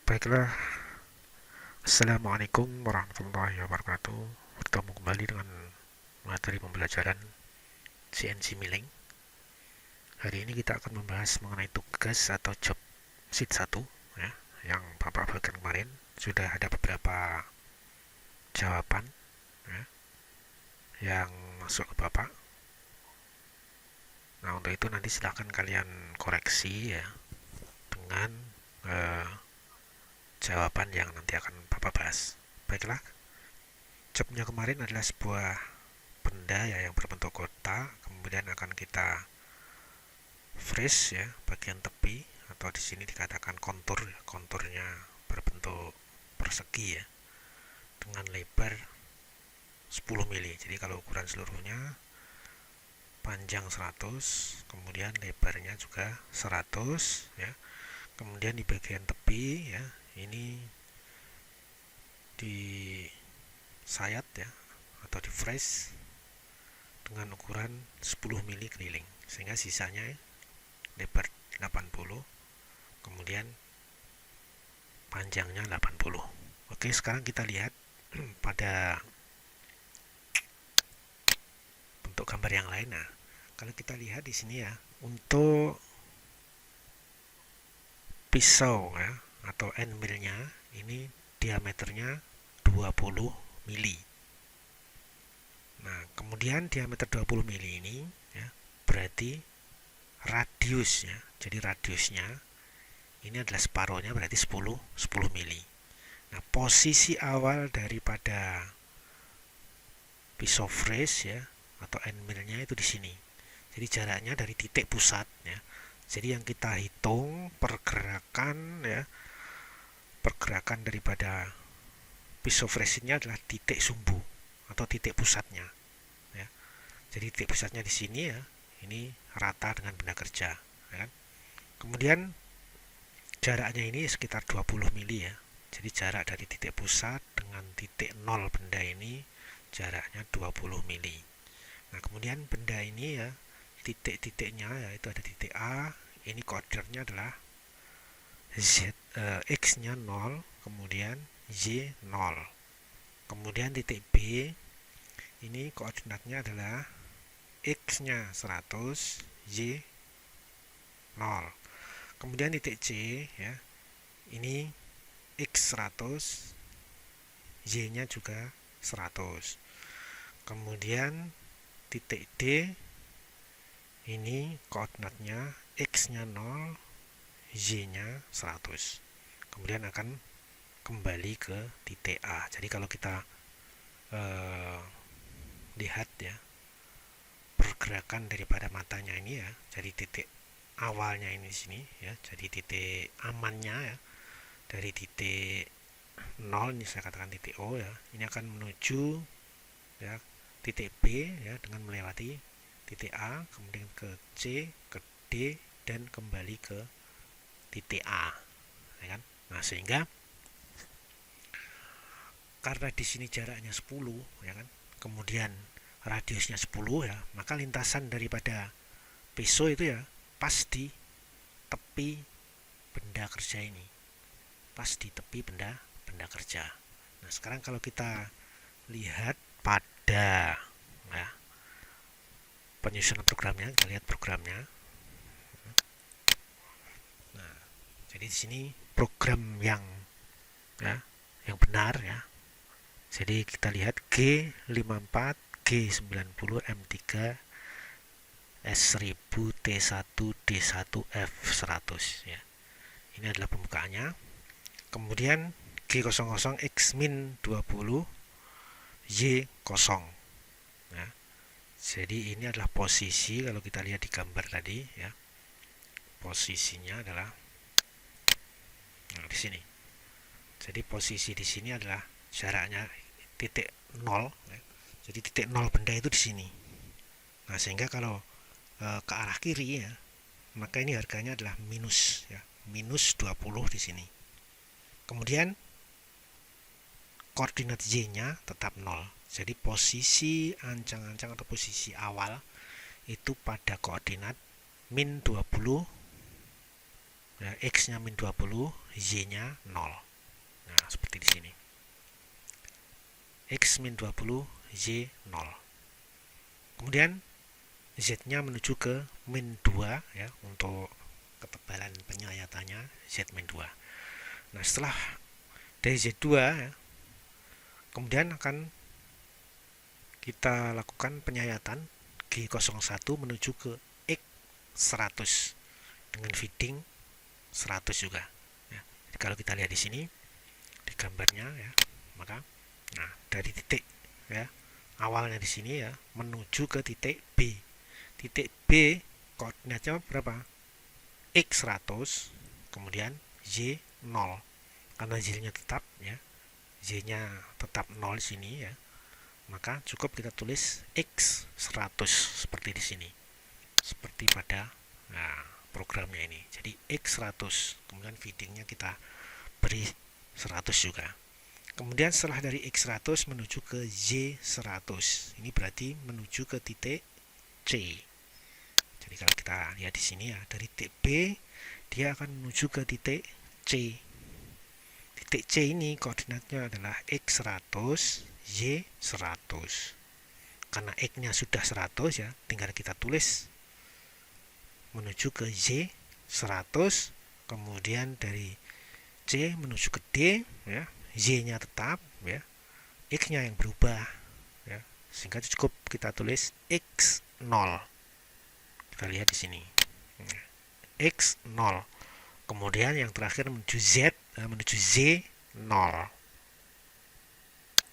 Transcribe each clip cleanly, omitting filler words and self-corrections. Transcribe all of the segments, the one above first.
Baiklah, Assalamualaikum warahmatullahi wabarakatuh. Bertemu kembali dengan materi pembelajaran CNC Milling. Hari ini kita akan membahas mengenai tugas atau job sheet 1 ya, yang Bapak berikan kemarin. Sudah ada beberapa jawaban ya, yang masuk ke Bapak. Nah, untuk itu nanti silahkan kalian koreksi ya dengan eh, jawaban yang nanti akan Bapak bahas. Baiklah, jobnya kemarin adalah sebuah benda ya yang berbentuk kotak, kemudian akan kita freeze ya bagian tepi, atau di sini dikatakan kontur ya, konturnya berbentuk persegi ya dengan lebar 10 mili. Jadi kalau ukuran seluruhnya panjang 100, kemudian lebarnya juga 100 ya. Kemudian di bagian tepi ya, ini di sayat ya atau di freeze dengan ukuran 10 mili keliling, sehingga sisanya lebar 80, kemudian panjangnya 80. Oke, sekarang kita lihat pada bentuk gambar yang lain. Nah, kalau kita lihat di sini ya, untuk pisau ya atau end millnya ini diameternya 20 mili. Nah, kemudian diameter 20 mili ini ya, berarti radius ya. Jadi radiusnya ini adalah separuhnya, berarti 10 mili. Nah, posisi awal daripada pisau freeze ya atau end millnya itu di sini. Jadi jaraknya dari titik pusat ya. Jadi yang kita hitung pergerakan ya, pergerakan daripada pisau freeze ini adalah titik sumbu atau titik pusatnya ya. Jadi titik pusatnya di sini ya. Ini rata dengan benda kerja ya kan? Kemudian jaraknya ini sekitar 20 mili ya. Jadi jarak dari titik pusat dengan titik nol benda ini jaraknya 20 mili. Nah, kemudian benda ini ya, titik-titiknya yaitu ada titik A, ini koordinatnya adalah Z, X-nya 0, kemudian Y 0. Kemudian titik B, ini koordinatnya adalah X-nya 100, Y 0. Kemudian titik C ya, ini X 100, Y-nya juga 100. Kemudian titik D, ini koordinatnya X-nya 0, Y-nya 100. Kemudian akan kembali ke titik A. Jadi kalau kita lihat ya, pergerakan daripada matanya ini ya, dari titik awalnya ini sini ya, jadi titik amannya ya, dari titik 0 ini saya katakan titik O ya, ini akan menuju ya titik B ya dengan melewati titik A, kemudian ke C, ke D, dan kembali ke titik A ya kan. Nah, sehingga karena di sini jaraknya 10 ya kan, kemudian radiusnya 10 ya, maka lintasan daripada pisau itu ya pas di tepi benda kerja ini, pas di tepi benda kerja. Nah, sekarang kalau kita lihat pada ya, penyusunan programnya, kita lihat programnya. Nah, jadi di sini program yang ya, yang benar ya. Jadi kita lihat G54, G90, M3, S1000, T1, D1, F100 ya. Ini adalah pembukaannya. Kemudian G00 X-20, Y0 ya. Jadi ini adalah posisi, kalau kita lihat di gambar tadi ya, posisinya adalah di sini. Jadi posisi di sini adalah jaraknya titik 0 ya. Jadi titik 0 benda itu di sini. Nah, sehingga kalau ke arah kiri ya, maka ini harganya adalah minus ya, minus 20 di sini. Kemudian koordinat Y-nya tetap 0. Jadi posisi ancang-ancang atau posisi awal itu pada koordinat min 20 ya, X-nya min 20, Y-nya 0. Nah, seperti di sini. X min 20, Y 0. Kemudian Z-nya menuju ke min 2 ya, untuk ketebalan penyayatannya Z min 2. Nah, setelah dari Z2 ya, kemudian akan kita lakukan penyayatan G01 menuju ke X100 dengan feeding 100 juga ya. Jadi kalau kita lihat di sini di gambarnya ya, maka nah dari titik ya awalnya di sini ya menuju ke titik B. Titik B koordinatnya berapa? X100, kemudian Y 0. Karena Y-nya tetap ya, Y-nya tetap 0 sini ya, maka cukup kita tulis X100 seperti di sini. Seperti pada programnya ini. Jadi X100, kemudian feedingnya kita beri 100 juga. Kemudian setelah dari X100 menuju ke Y100. Ini berarti menuju ke titik C. Jadi kalau kita lihat di sini ya, dari titik B dia akan menuju ke titik C. Titik C ini koordinatnya adalah X100, Y100. Karena X-nya sudah 100 ya, tinggal kita tulis menuju ke Y100, kemudian dari C menuju ke D ya, Y-nya tetap ya, X-nya yang berubah ya, sehingga cukup kita tulis X0. Kita lihat di sini X0. Kemudian yang terakhir menuju Z, menuju Z0.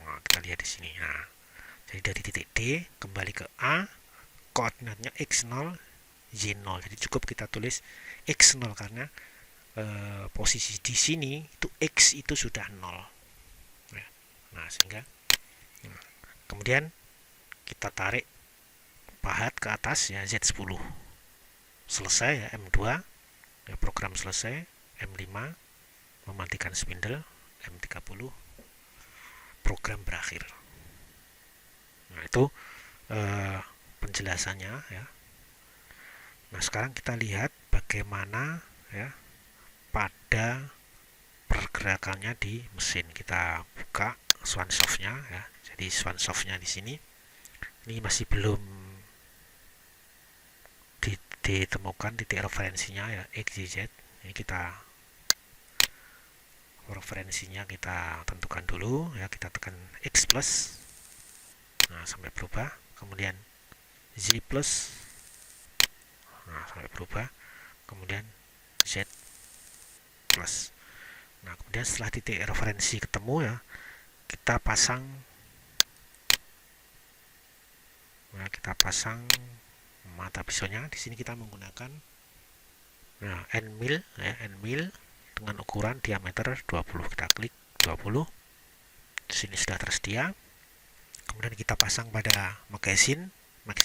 Nah, kita lihat di sini. Nah, jadi dari titik D kembali ke A, koordinatnya X0, Y0. Jadi cukup kita tulis X0 karena posisi di sini itu X itu sudah 0 ya. Nah, sehingga kemudian kita tarik pahat ke atas ya, Z10 selesai ya, M2 ya, program selesai. M5 mematikan spindle, M30 program berakhir. Nah, itu penjelasannya ya. Nah, sekarang kita lihat bagaimana ya pada pergerakannya di mesin. Kita buka Swansoft-nya ya. Jadi Swansoft-nya di sini ini masih belum ditemukan titik referensinya ya, XYZ. Ini kita referensinya kita tentukan dulu ya, kita tekan X plus, nah sampai berubah, kemudian Z plus, nah sampai berubah, kemudian Z plus. Nah, kemudian setelah titik referensi ketemu ya, kita pasang mata pisaunya. Di sini kita menggunakan N mil ya, N mil dengan ukuran diameter 20. Kita klik 20. Di sini sudah tersedia. Kemudian kita pasang pada magazine 1.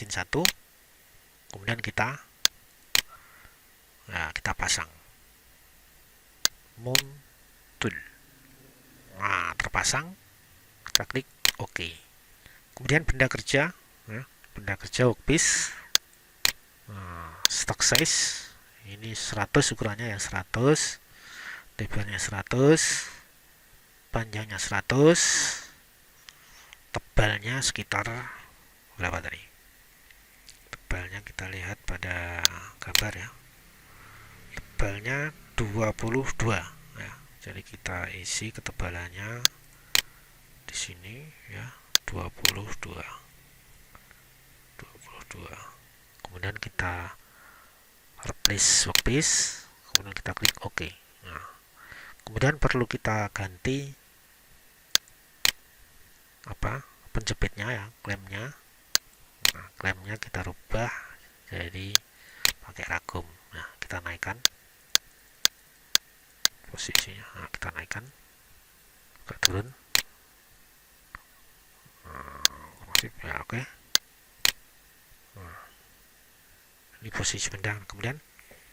Kemudian kita pasang mount tool. Nah, terpasang. Kita klik OK. Kemudian benda kerja workpiece, stock size ini 100, ukurannya yang 100, lebarnya 100, panjangnya 100, tebalnya sekitar berapa tadi? Tebalnya kita lihat pada gambar ya, tebalnya 22 ya. Jadi kita isi ketebalannya di sini ya, 22. Kemudian kita replace workpiece, kemudian kita klik OK. Nah, kemudian perlu kita ganti penjepitnya ya, klemnya. Nah, klemnya kita rubah jadi pakai ragum. Nah, kita naikkan posisinya. Nah, kita naikkan, kita turun. Ya, oke. Nah, ini posisi benda. Kemudian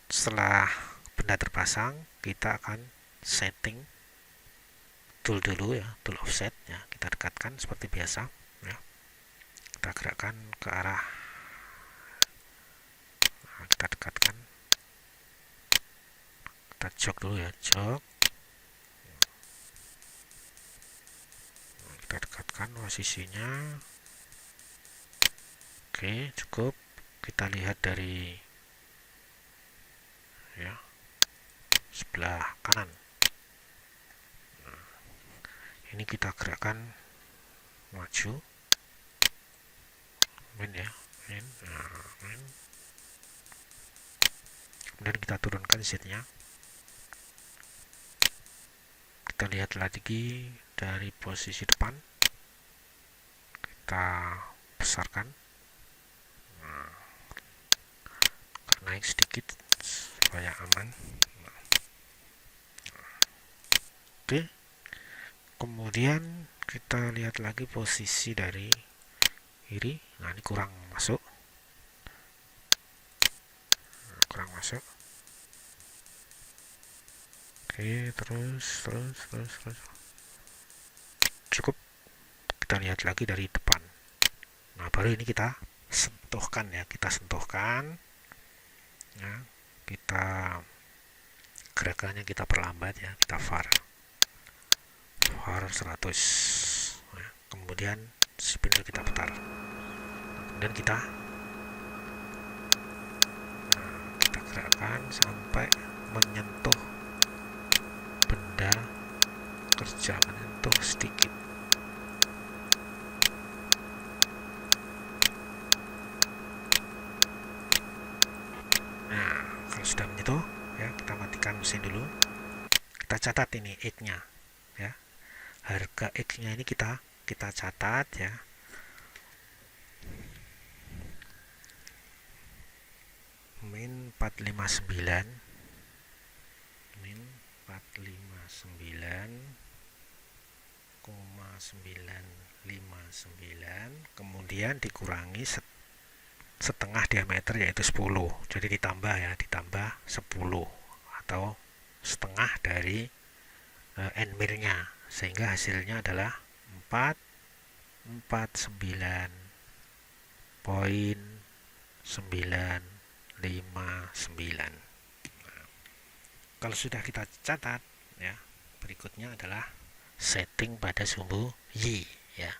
setelah benda terpasang, kita akan setting tool dulu ya, tool offset ya. Kita dekatkan seperti biasa ya. Kita gerakkan ke arah, kita dekatkan kita jok dulu ya, jok. Kita dekatkan posisinya. Oke, cukup. Kita lihat dari ya sebelah kanan. Nah, ini kita gerakkan maju, min ya, min. Nah, min. Kemudian kita turunkan Z-nya. Kita lihat lagi dari posisi depan, kita besarkan. Nah, naik sedikit supaya aman. Nah. Oke, kemudian kita lihat lagi posisi dari kiri. Nah, ini kurang masuk. Nah, kurang masuk. Oke, terus cukup. Kita lihat lagi dari depan. Nah, baru ini kita sentuhkan ya, kita sentuhkan ya, kita gerakannya kita perlambat ya, kita var 100 ya. Kemudian spindle kita putar, kemudian kita gerakkan sampai menyentuh benda kerja, menyentuh sedikit. Nah, kalau sudah menyentuh ya, kita matikan mesin dulu. Kita catat ini X-nya ya, harga X-nya ini kita catat ya. Min 459, min 459,959, kemudian dikurangi setengah diameter yaitu 10. Jadi ditambah ya, ditambah 10 atau setengah dari N milnya, sehingga hasilnya adalah 449,959. Nah, kalau sudah kita catat ya, berikutnya adalah setting pada sumbu Y ya.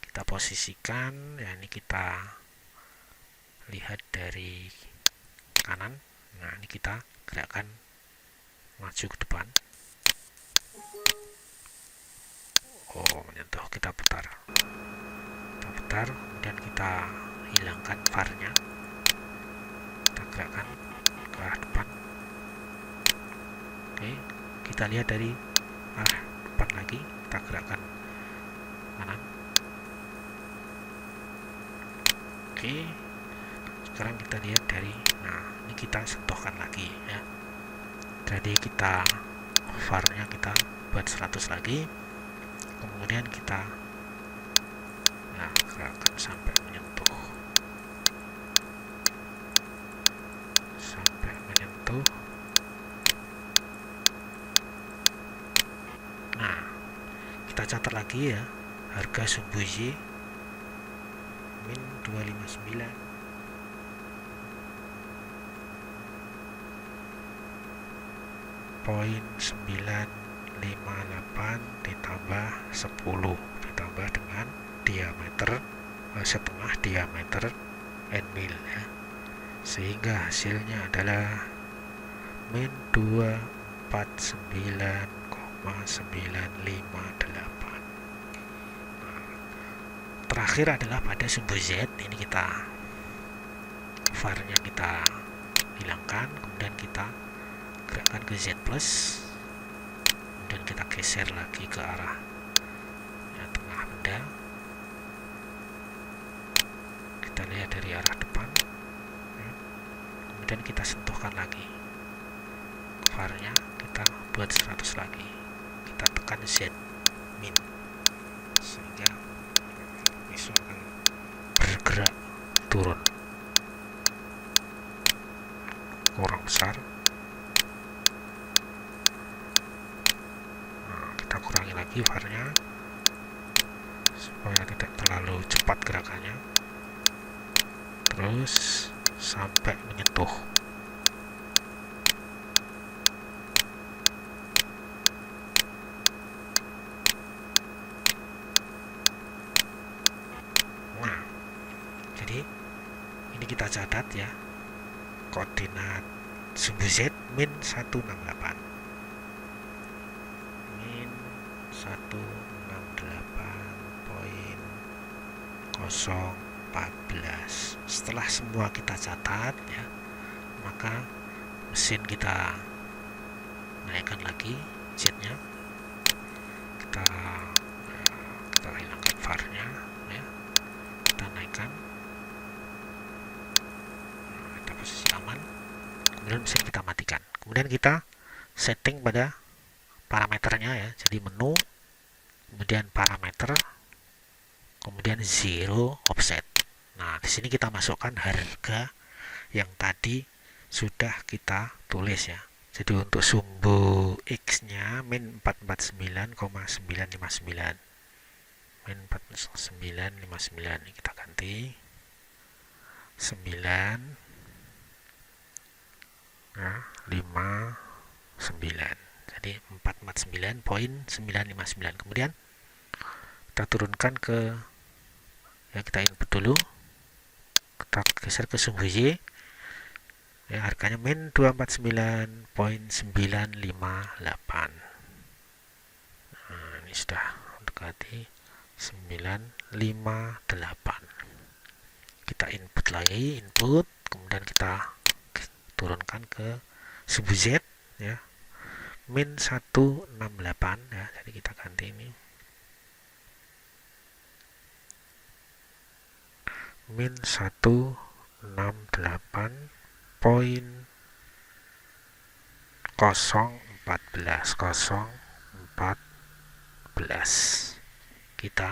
Kita posisikan ya, ini kita lihat dari kanan. Nah, ini kita gerakkan maju ke depan. Oh, menyentuh, kita putar, kemudian kita hilangkan var-nya, kita gerakkan ke arah depan. Oke, kita lihat dari arah depan lagi, kita gerakkan kanan. Oke, sekarang kita lihat dari, nah ini kita sentuhkan lagi ya. Jadi kita var-nya kita buat 100 lagi, kemudian kita nah gerakkan sampai menyentuh, Nah, kita catat lagi ya, harga sumbu Y min 259, poin 958 ditambah 10 ditambah dengan diameter setengah diameter N mil ya, sehingga hasilnya adalah min 249,958. Terakhir adalah pada sumbu Z. Ini kita var-nya kita hilangkan, kemudian kita gerakkan ke Z plus, kemudian kita geser lagi ke arah ya, tengah benda. Kita lihat dari arah depan ya. Kemudian kita sentuhkan lagi var-nya, kita buat 100 lagi, kita tekan Z min, sehingga pisau akan bergerak turun. Kurang besar. Nah, kita kurangi lagi var-nya supaya tidak terlalu cepat gerakannya, terus sampai menyentuh. catat ya, koordinat sumbu Z min 168 min 168.014. Setelah semua kita catat ya, maka mesin kita naikkan lagi Z-nya, kita hilangkan var-nya ya, kita naikkan, kita posisi aman, kemudian mesin kita matikan, kemudian kita setting pada parameternya ya, jadi menu, kemudian parameter, kemudian zero offset. Nah, di sini kita masukkan harga yang tadi sudah kita tulis ya. Jadi untuk sumbu X-nya min 449,959. Min 449,59 ini kita ganti 9 nah, 59. Jadi 449.959. Kemudian kita turunkan ke ya, kita input dulu. Kita geser ke sumbu Y. Ya, harganya min 249.958. Nah, ini sudah mendekati 958. Kita input lagi, kemudian kita turunkan ke sumbu Z ya, min 168 ya, jadi kita ganti ini min 168.014 kita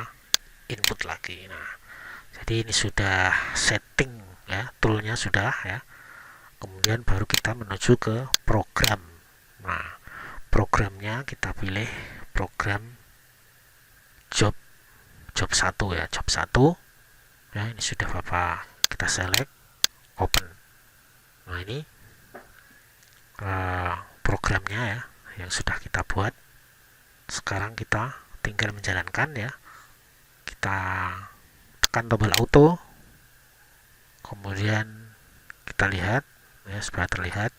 input lagi. Nah, jadi ini sudah setting ya, toolnya sudah ya. Kemudian baru kita menuju ke program. Nah, programnya kita pilih program job 1 ya, job 1 ya, ini sudah Bapak kita select, open. Nah, ini programnya ya yang sudah kita buat. Sekarang kita tinggal menjalankan ya, kita tekan tombol auto, kemudian kita lihat ya, supaya terlihat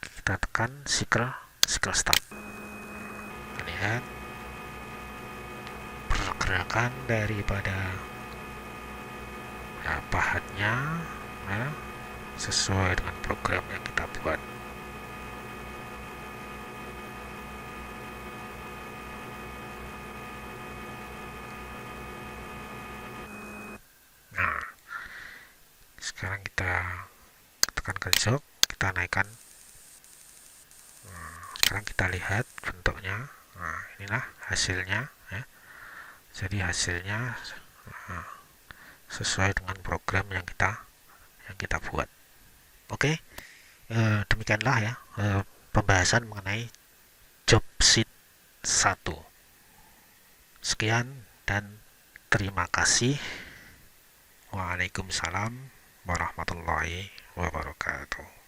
kita tekan cycle start. Kita lihat pergerakan daripada ya, pahatnya ya, sesuai dengan program yang kita buat. Nah, sekarang kita tekan ke jok, kita naikkan. Nah, sekarang kita lihat bentuknya. Nah, inilah hasilnya ya. Jadi hasilnya sesuai dengan program yang kita buat. Oke, demikianlah ya pembahasan mengenai job sheet 1. Sekian dan terima kasih. Waalaikumsalam warahmatullahi wabarakatuh.